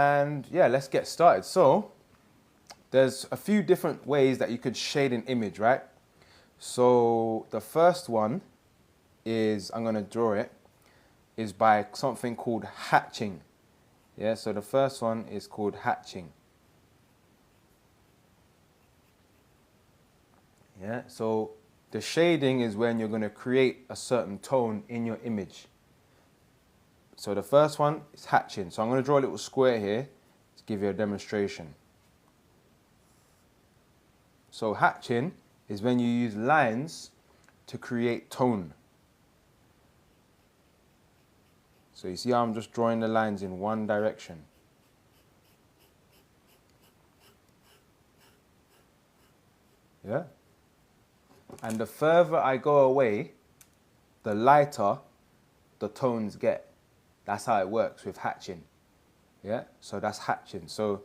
And yeah, let's get started. So there's a few different ways that you could shade an image, right? So the first one is, I'm gonna draw it, is by something called hatching. Yeah, so the first one is called hatching. Yeah, so the shading is when you're gonna create a certain tone in your image. So the first one is hatching. So I'm going to draw a little square here to give you a demonstration. So hatching is when you use lines to create tone. So you see how I'm just drawing the lines in one direction. Yeah? And the further I go away, the lighter the tones get. That's how it works with hatching. Yeah, so that's hatching. So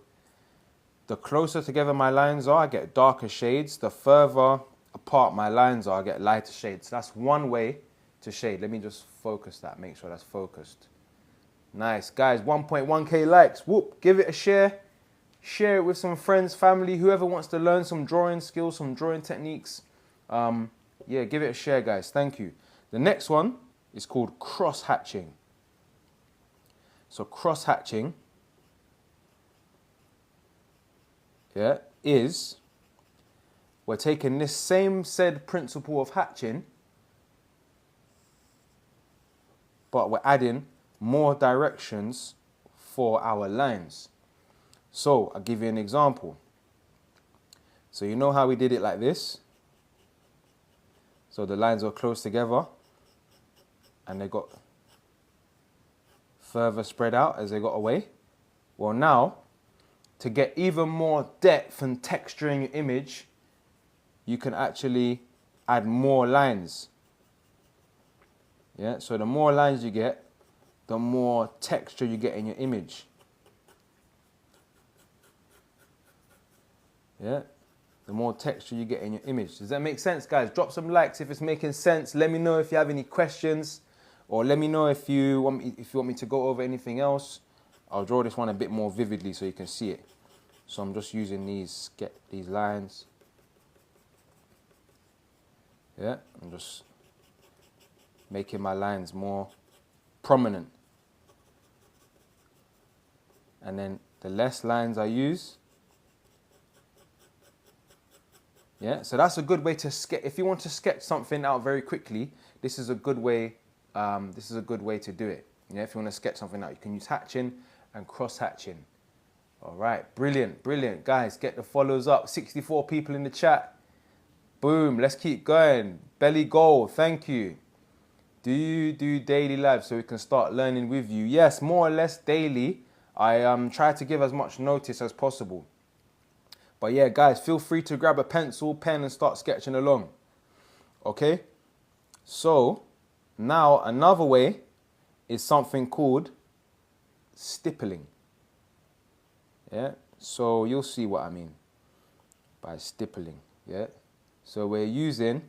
the closer together my lines are, I get darker shades. The further apart my lines are, I get lighter shades. So that's one way to shade. Let me just focus that, make sure that's focused. Nice, guys, 1.1k likes. Whoop, give it a share. Share it with some friends, family, whoever wants to learn some drawing skills, some drawing techniques. Yeah, give it a share, guys. Thank you. The next one is called cross-hatching. So cross-hatching, yeah, is we're taking this same said principle of hatching, but we're adding more directions for our lines. So I'll give you an example. So you know how we did it like this? So the lines were close together and they got further spread out as they got away. Well, now, to get even more depth and texture in your image, you can actually add more lines. Yeah, so the more lines you get, the more texture you get in your image. Yeah, the more texture you get in your image. Does that make sense, guys? Drop some likes if it's making sense. Let me know if you have any questions, or let me know if you want me to go over anything else. I'll draw this one a bit more vividly so you can see it. So I'm just using these lines. Yeah, I'm just making my lines more prominent. And then the less lines I use, yeah, so that's a good way to sketch. If you want to sketch something out very quickly, this is a good way. This is a good way to do it. Yeah, if you want to sketch something out, you can use hatching and cross hatching. All right, brilliant, brilliant, guys. Get the follows up. 64 people in the chat. Boom. Let's keep going. Belly goal. Thank you. Do you do daily live so we can start learning with you? Yes, more or less daily. I try to give as much notice as possible. But yeah, guys, feel free to grab a pencil, pen, and start sketching along. Okay? So, now another way is something called stippling. Yeah? So, you'll see what I mean by stippling. Yeah? So, we're using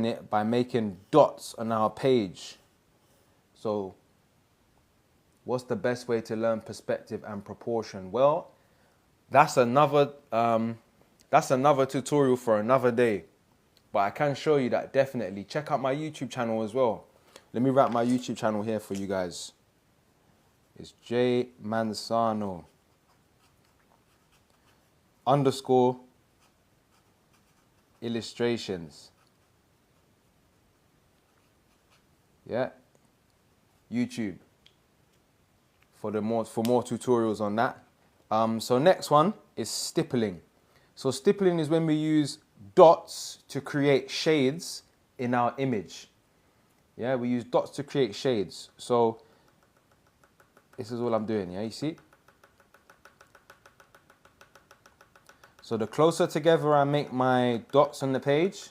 it by making dots on our page. So, what's the best way to learn perspective and proportion? Well, that's another tutorial for another day. But I can show you that definitely. Check out my YouTube channel as well. Let me write my YouTube channel here for you guys. It's J Manzano _ illustrations. Yeah. YouTube. For more tutorials on that. So next one is stippling. So stippling is when we use dots to create shades in our image. Yeah, we use dots to create shades. So this is all I'm doing, yeah, you see? So the closer together I make my dots on the page,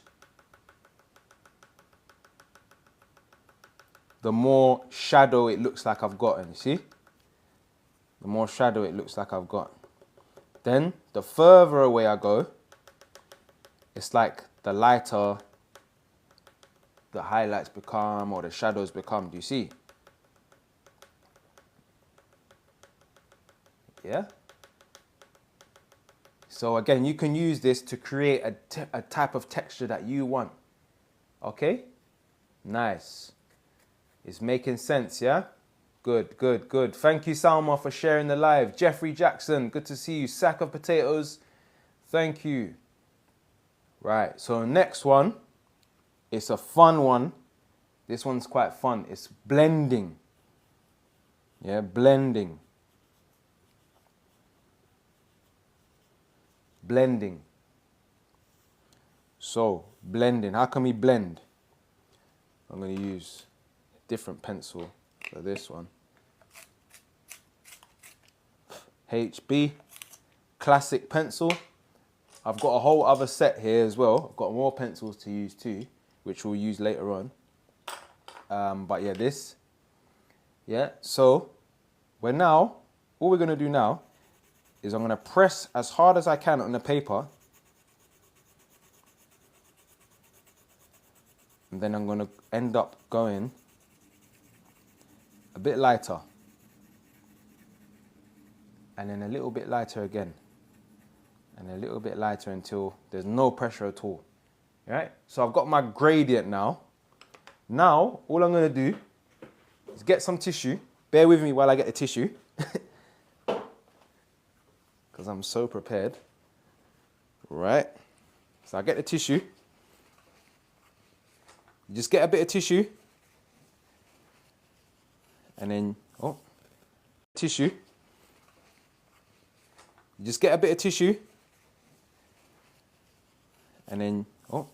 the more shadow it looks like I've gotten, you see? The more shadow it looks like I've got. Then, the further away I go, it's like the lighter the highlights become or the shadows become. Do you see? Yeah. So again, you can use this to create a type of texture that you want. Okay? Nice. It's making sense, yeah? Good, good, good. Thank you, Salma, for sharing the live. Jeffrey Jackson, good to see you. Sack of potatoes, thank you. Right, so next one, it's a fun one. This one's quite fun. It's blending. Yeah, blending. Blending. So, blending. How can we blend? I'm going to use a different pencil for this one. HB, classic pencil. I've got a whole other set here as well. I've got more pencils to use too, which we'll use later on. But yeah, this. Yeah, so all we're going to do now is I'm going to press as hard as I can on the paper. And then I'm going to end up going a bit lighter. And then a little bit lighter again. And a little bit lighter until there's no pressure at all. All right? So I've got my gradient now. Now, all I'm going to do is get some tissue. Bear with me while I get the tissue. Because I'm so prepared. Right? So I get the tissue. You just get a bit of tissue. And then, tissue. You just get a bit of tissue. And then, you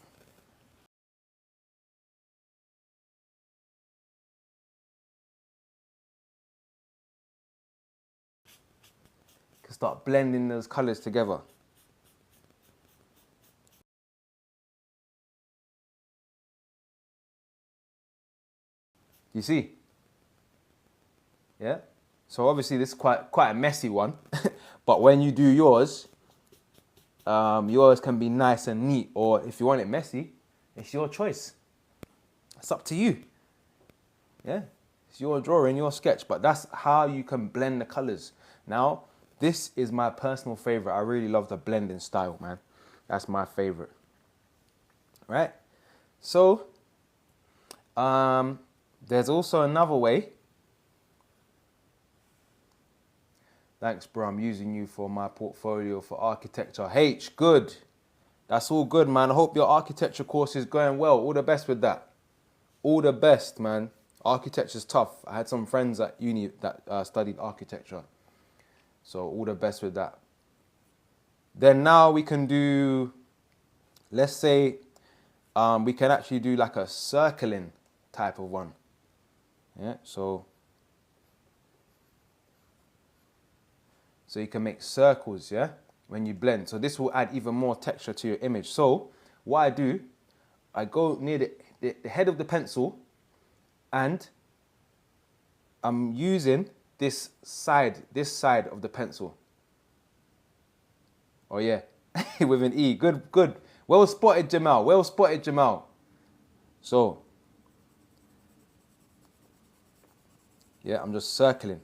can start blending those colors together. You see? Yeah? So obviously this is quite a messy one. But when you do yours, yours can be nice and neat. Or if you want it messy, it's your choice. It's up to you. Yeah? It's your drawing, your sketch. But that's how you can blend the colors. Now, this is my personal favorite. I really love the blending style, man. That's my favorite. Right? So, there's also another way. Thanks, bro. I'm using you for my portfolio for architecture. H, good. That's all good, man. I hope your architecture course is going well. All the best with that. All the best, man. Architecture's tough. I had some friends at uni that studied architecture. So all the best with that. Then now we can do, let's say, we can actually do like a circling type of one. Yeah, so you can make circles, yeah, when you blend. So this will add even more texture to your image. So what I do, I go near the head of the pencil and I'm using this side of the pencil. Oh yeah, with an E. Good, good. Well spotted, Jamal. Well spotted, Jamal. So, yeah, I'm just circling.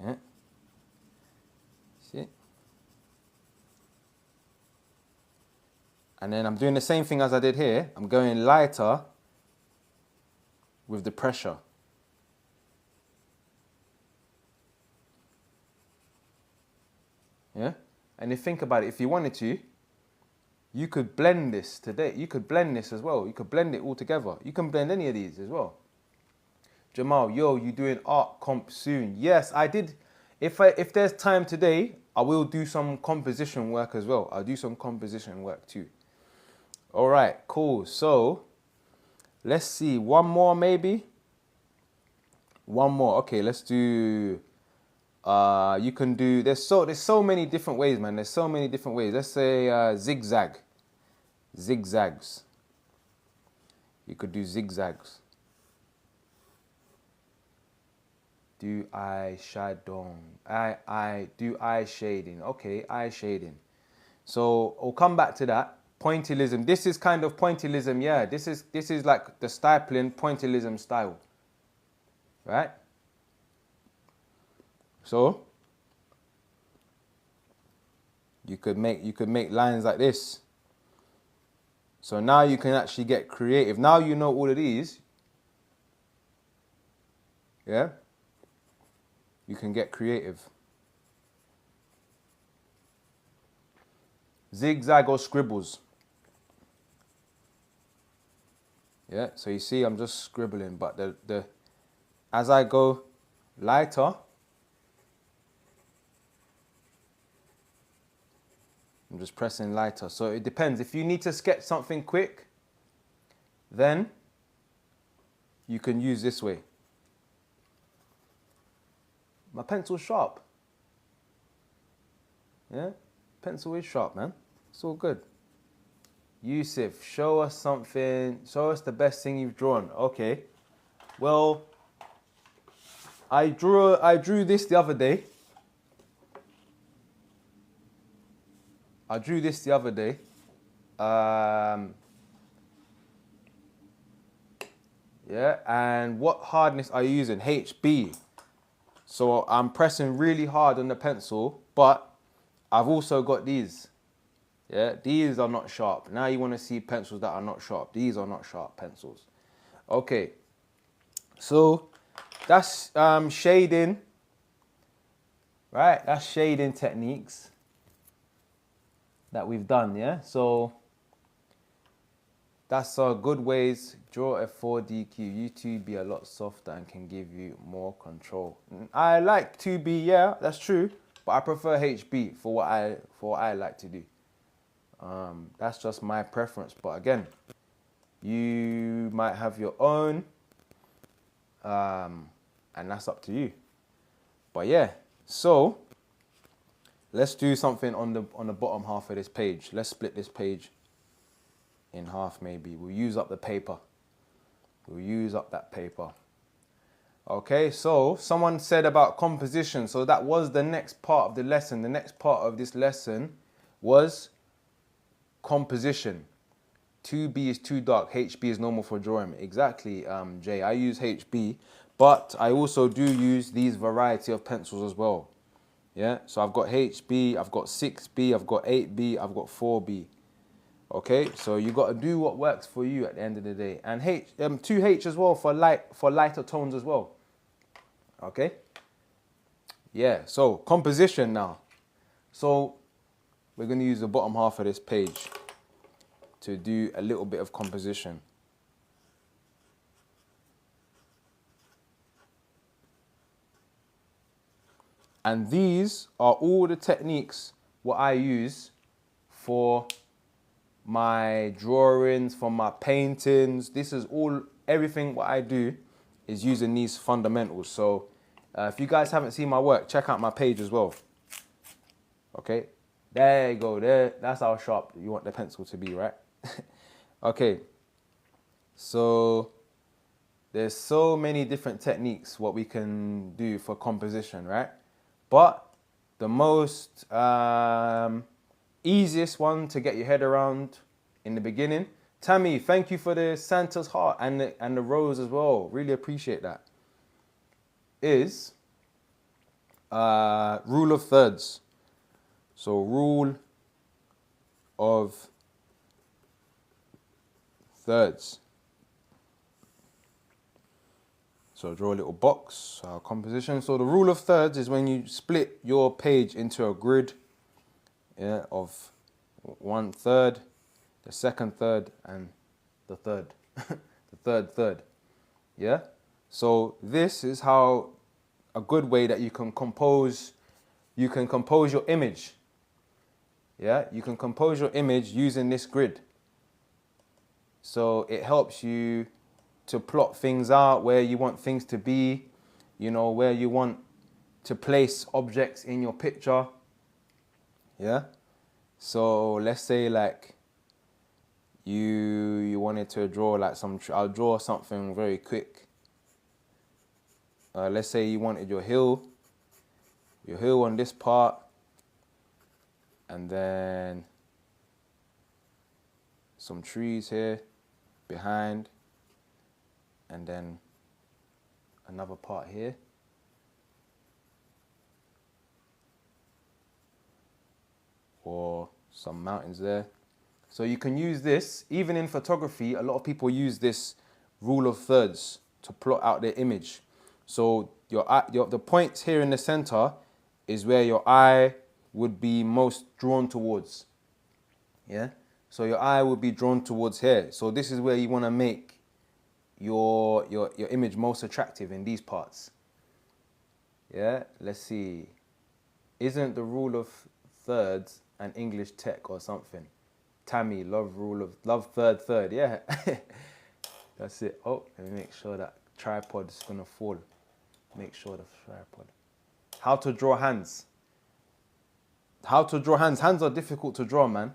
Yeah. See? And then I'm doing the same thing as I did here. I'm going lighter with the pressure. Yeah? And if you think about it, if you wanted to, you could blend this today. You could blend this as well. You could blend it all together. You can blend any of these as well. Jamal, yo, you doing art comp soon? Yes, I did. If there's time today, I will do some composition work as well. I'll do some composition work too. All right, cool. So let's see, one more maybe. One more. Okay, let's do. You can do. There's so many different ways, man. There's so many different ways. Let's say zigzag. Zigzags. You could do zigzags. Do eye shading. Do eye shading. Okay, eye shading. So we'll come back to that. Pointillism. This is kind of pointillism, yeah. This is like the stippling pointillism style. Right? So you could make lines like this. So now you can actually get creative. Now you know all of these. Yeah? You can get creative. Zigzag or scribbles. Yeah, so you see I'm just scribbling, but the as I go lighter, I'm just pressing lighter. So it depends. If you need to sketch something quick, then you can use this way. My pencil's sharp. Yeah, pencil is sharp, man. It's all good. Yusuf, show us something. Show us the best thing you've drawn. Okay. Well, I drew this the other day. I drew this the other day. Yeah, and what hardness are you using? HB. So I'm pressing really hard on the pencil, but I've also got these. Yeah, these are not sharp. Now you want to see pencils that are not sharp. These are not sharp pencils. Okay, so that's shading, right? That's shading techniques that we've done, yeah? So that's good ways. Draw a 4DQ. YouTube be a lot softer and can give you more control. I like 2B, yeah, that's true, but I prefer HB for what I like to do. That's just my preference, but again, you might have your own, and that's up to you. But yeah, so let's do something on the bottom half of this page. Let's split this page in half maybe. We'll use up the paper. We'll use up that paper. Okay, so someone said about composition. So that was the next part of the lesson. The next part of this lesson was composition. 2B is too dark. HB is normal for drawing. Exactly, Jay. I use HB, but I also do use these variety of pencils as well. Yeah, so I've got HB, I've got 6B, I've got 8B, I've got 4B. Okay, so you got to do what works for you at the end of the day. And 2H as well for lighter tones as well. Okay. Yeah, so composition now. So we're going to use the bottom half of this page to do a little bit of composition. And these are all the techniques what I use for my drawings, for my paintings. This is everything what I do is using these fundamentals. So if you guys haven't seen my work, check out my page as well. Okay, there you go. That's how sharp you want the pencil to be, right? Okay, so there's so many different techniques what we can do for composition, right? But the most easiest one to get your head around in the beginning. Tammy, thank you for the Santa's heart and the rose as well. Really appreciate that. Is rule of thirds. So rule of thirds. So draw a little box, composition. So the rule of thirds is when you split your page into a grid, yeah, of 1/3, the second third, and the third, the third third, yeah? So this is how a good way that you can compose your image, yeah? You can compose your image using this grid. So it helps you to plot things out, where you want things to be, you know, where you want to place objects in your picture, yeah? So let's say like you wanted to draw like I'll draw something very quick. Let's say you wanted your hill on this part, and then some trees here behind, and then another part here. or some mountains there. So you can use this, even in photography, a lot of people use this rule of thirds to plot out their image. So the points here in the center is where your eye would be most drawn towards. Yeah? So your eye would be drawn towards here. So this is where you want to make your image most attractive, in these parts. Yeah? Let's see. Isn't the rule of thirds an English tech or something? Tammy, love third. Yeah. That's it. Oh, let me make sure that tripod's gonna fall. Make sure the tripod. How to draw hands. How to draw hands. Hands are difficult to draw, man.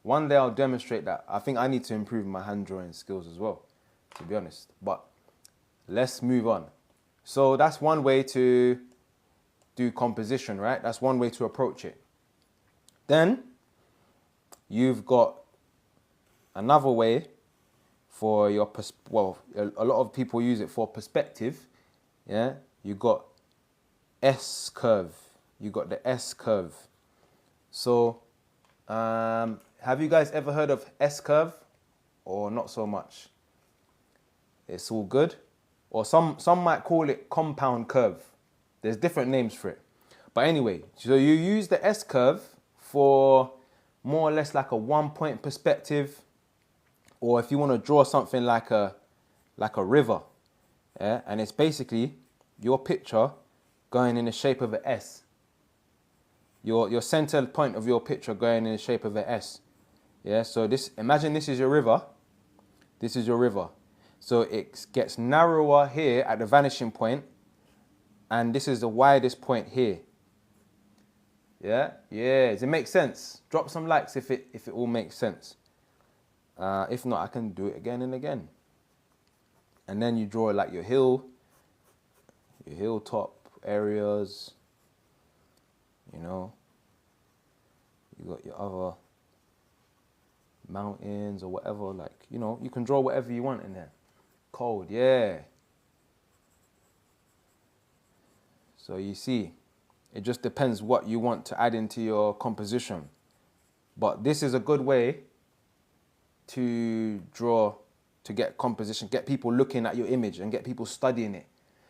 One day I'll demonstrate that. I think I need to improve my hand drawing skills as well, to be honest. But let's move on. So that's one way to do composition, right? That's one way to approach it. Then you've got another way for your, a lot of people use it for perspective. Yeah, you got S curve. You got the S curve. So, have you guys ever heard of S curve, or not so much? It's all good. Or some might call it compound curve. There's different names for it. But anyway, so you use the S curve for more or less like a 1-point perspective, or if you want to draw something like a river, yeah, and it's basically your picture going in the shape of an S. Your center point of your picture going in the shape of an S. Yeah, so imagine this is your river. This is your river. So it gets narrower here at the vanishing point, and this is the widest point here. Yeah, does it make sense? Drop some likes if it all makes sense. If not, I can do it again and again. And then you draw like your hilltop areas. You know, you got your other mountains or whatever. Like, you know, you can draw whatever you want in there. Cold, yeah. So you see, it just depends what you want to add into your composition. But this is a good way to draw, to get composition, get people looking at your image and get people studying it.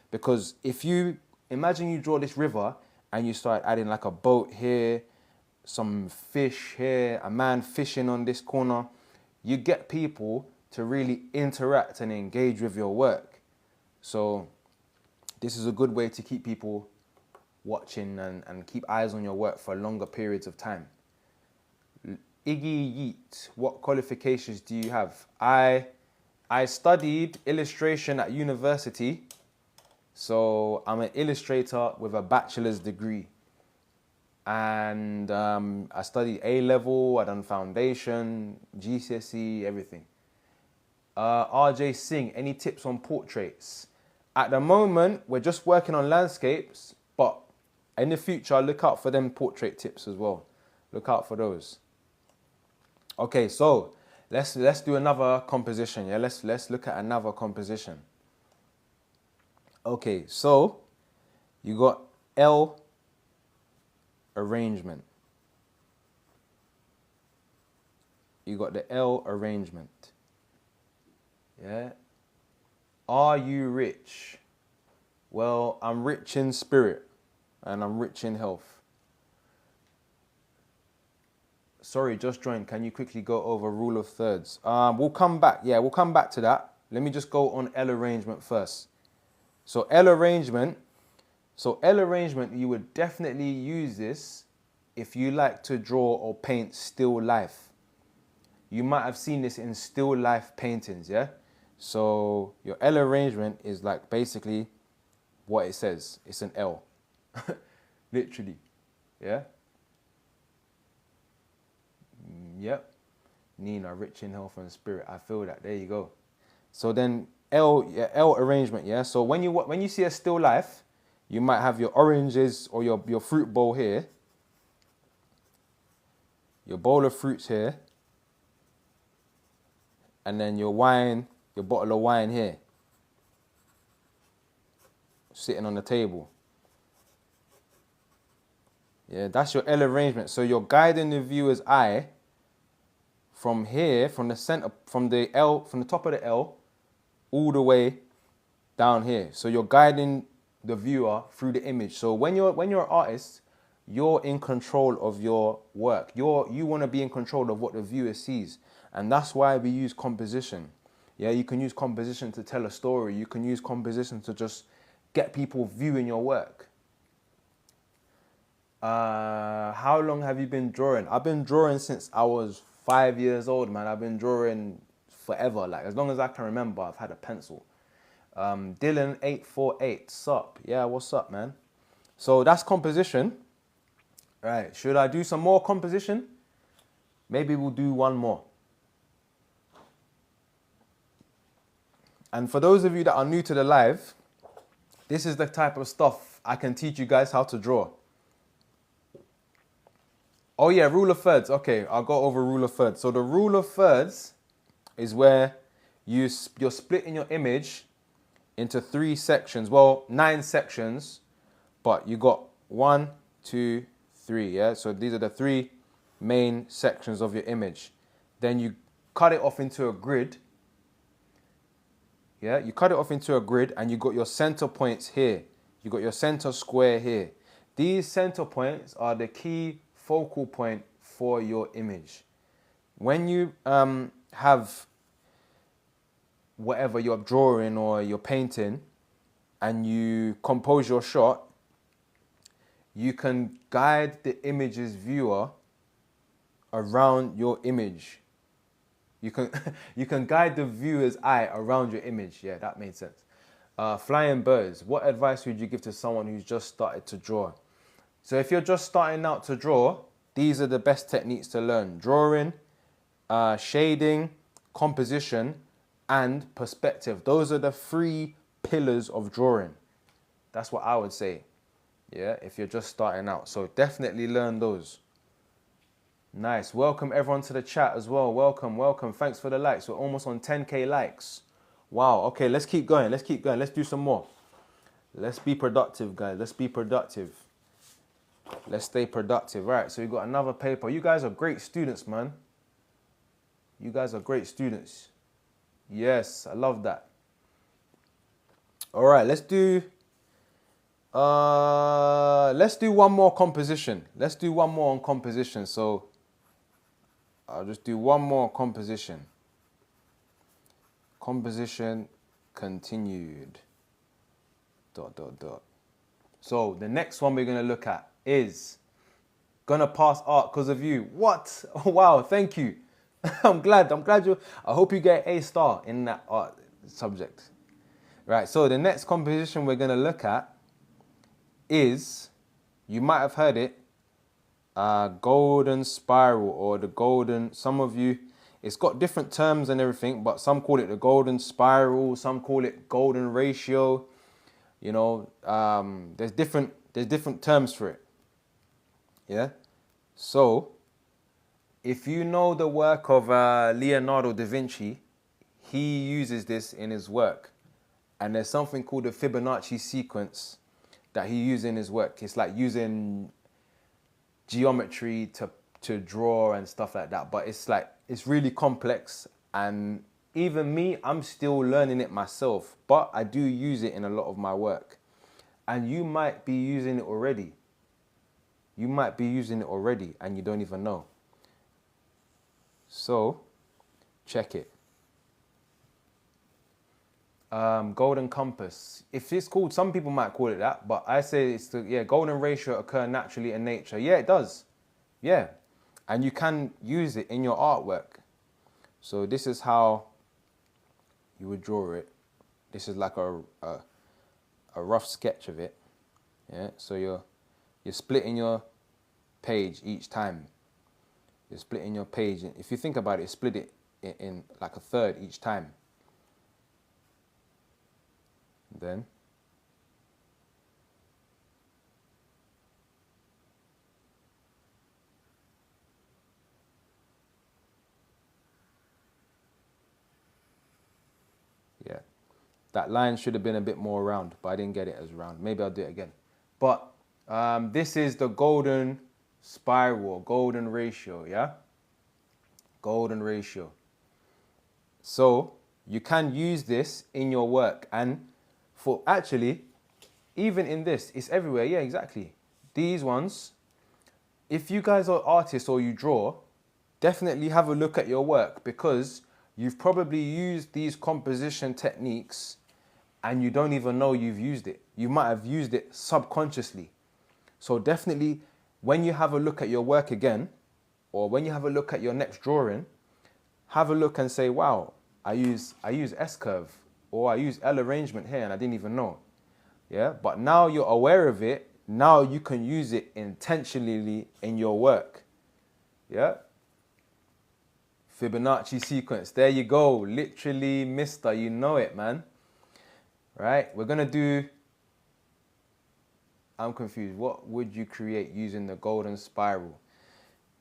Because if you, imagine you draw this river and you start adding like a boat here, some fish here, a man fishing on this corner, you get people to really interact and engage with your work. So this is a good way to keep people watching and keep eyes on your work for longer periods of time. Iggy Yeet, what qualifications do you have? I studied illustration at university, so I'm an illustrator with a bachelor's degree. And I studied A-level, I done foundation, GCSE, everything. RJ Singh, any tips on portraits? At the moment, we're just working on landscapes, but in the future, look out for them portrait tips as well. Look out for those. Okay, so let's do another composition. Yeah, let's look at another composition. Okay, so you got L arrangement. You got the L arrangement. Yeah. Are you rich? Well, I'm rich in spirit and I'm rich in health. Sorry, just joined. Can you quickly go over rule of thirds? We'll come back. Yeah, we'll come back to that. Let me just go on L arrangement first. So L arrangement, you would definitely use this if you like to draw or paint still life. You might have seen this in still life paintings, yeah? So your L arrangement is like basically what it says. It's an L, literally, yeah? Yep. Nina, rich in health and spirit. I feel that. There you go. So then L arrangement, yeah? So when you see a still life, you might have your oranges or your fruit bowl here, your bowl of fruits here, and then your wine, your bottle of wine here, sitting on the table. Yeah, that's your L arrangement. So you're guiding the viewer's eye from here, from the center, from the L, from the top of the L, all the way down here. So you're guiding the viewer through the image. So when you're an artist, you're in control of your work. You want to be in control of what the viewer sees, and that's why we use composition. Yeah, you can use composition to tell a story. You can use composition to just get people viewing your work. How long have you been drawing? I've been drawing since I was 5 years old, man. I've been drawing forever. Like, as long as I can remember, I've had a pencil. Dylan848, sup? Yeah, what's up, man? So that's composition. Right, should I do some more composition? Maybe we'll do one more. And for those of you that are new to the live, this is the type of stuff I can teach you guys how to draw. Oh yeah, rule of thirds. Okay, I'll go over rule of thirds. So the rule of thirds is where you're splitting your image into 3 sections. Well, 9 sections, but you got 1, 2, 3. Yeah, so these are the 3 main sections of your image. Then you cut it off into a grid. Yeah, you cut it off into a grid, and you got your center points here. You got your center square here. These center points are the key focal point for your image. When you have whatever you're drawing or you're painting and you compose your shot, you can guide the image's viewer around your image. You can guide the viewer's eye around your image. Yeah, that made sense. Flying birds. What advice would you give to someone who's just started to draw? So if you're just starting out to draw, these are the best techniques to learn. Drawing, shading, composition, and perspective. Those are the 3 pillars of drawing. That's what I would say. Yeah, if you're just starting out. So definitely learn those. Nice. Welcome everyone to the chat as well. Welcome, welcome. Thanks for the likes. We're almost on 10K likes. Wow. Okay, let's keep going. Let's keep going. Let's do some more. Let's be productive, guys. Let's be productive. Let's stay productive. Right, so we've got another paper. You guys are great students, man. You guys are great students. Yes, I love that. All right, let's do one more composition. Let's do one more on composition. So I'll just do one more composition. Composition continued. ... So the next one we're going to look at is gonna pass art because of you. What? Wow, thank you. I'm glad you. I hope you get A star in that art subject. Right, so the next composition we're gonna look at is, you might have heard it, golden spiral, or the golden, some of you, it's got different terms and everything, but some call it the golden spiral, some call it golden ratio. You know, there's different terms for it. Yeah. So if you know the work of Leonardo da Vinci, he uses this in his work. And there's something called the Fibonacci sequence that he uses in his work. It's like using geometry to draw and stuff like that. But it's really complex. And even me, I'm still learning it myself. But I do use it in a lot of my work. And you might be using it already. You might be using it already and you don't even know. So, check it. Golden compass. If it's called, some people might call it that, but I say it's the golden ratio occur naturally in nature. Yeah, it does. Yeah. And you can use it in your artwork. So this is how you would draw it. This is like a rough sketch of it. Yeah. So you're splitting your page each time. You're splitting your page. If you think about it, split it in like a third each time. Then yeah, that line should have been a bit more round, but I didn't get it as round. Maybe I'll do it again. But This is the golden spiral, golden ratio, yeah? Golden ratio. So you can use this in your work, and for actually, even in this, it's everywhere. Yeah, exactly. These ones, if you guys are artists or you draw, definitely have a look at your work, because you've probably used these composition techniques and you don't even know you've used it. You might have used it subconsciously. So definitely, when you have a look at your work again, or when you have a look at your next drawing, have a look and say, wow, I use S-curve, or I use L arrangement here and I didn't even know. Yeah, but now you're aware of it. Now you can use it intentionally in your work. Yeah. Fibonacci sequence. There you go. Literally, mister, you know it, man. Right? We're going to do... I'm confused. What would you create using the golden spiral?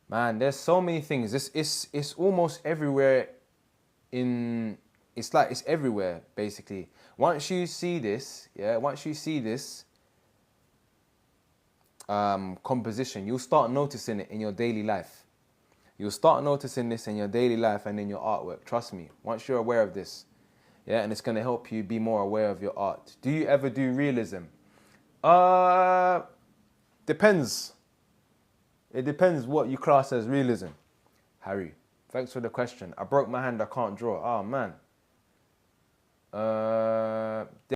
Man, there's so many things. It's almost everywhere in... It's like it's everywhere, basically. Once you see this, yeah, once you see this composition, you'll start noticing it in your daily life. You'll start noticing this in your daily life and in your artwork. Trust me, once you're aware of this, yeah, and it's going to help you be more aware of your art. Do you ever do realism? Depends. It depends what you class as realism. Harry, thanks for the question. I broke my hand, I can't draw. Oh, man.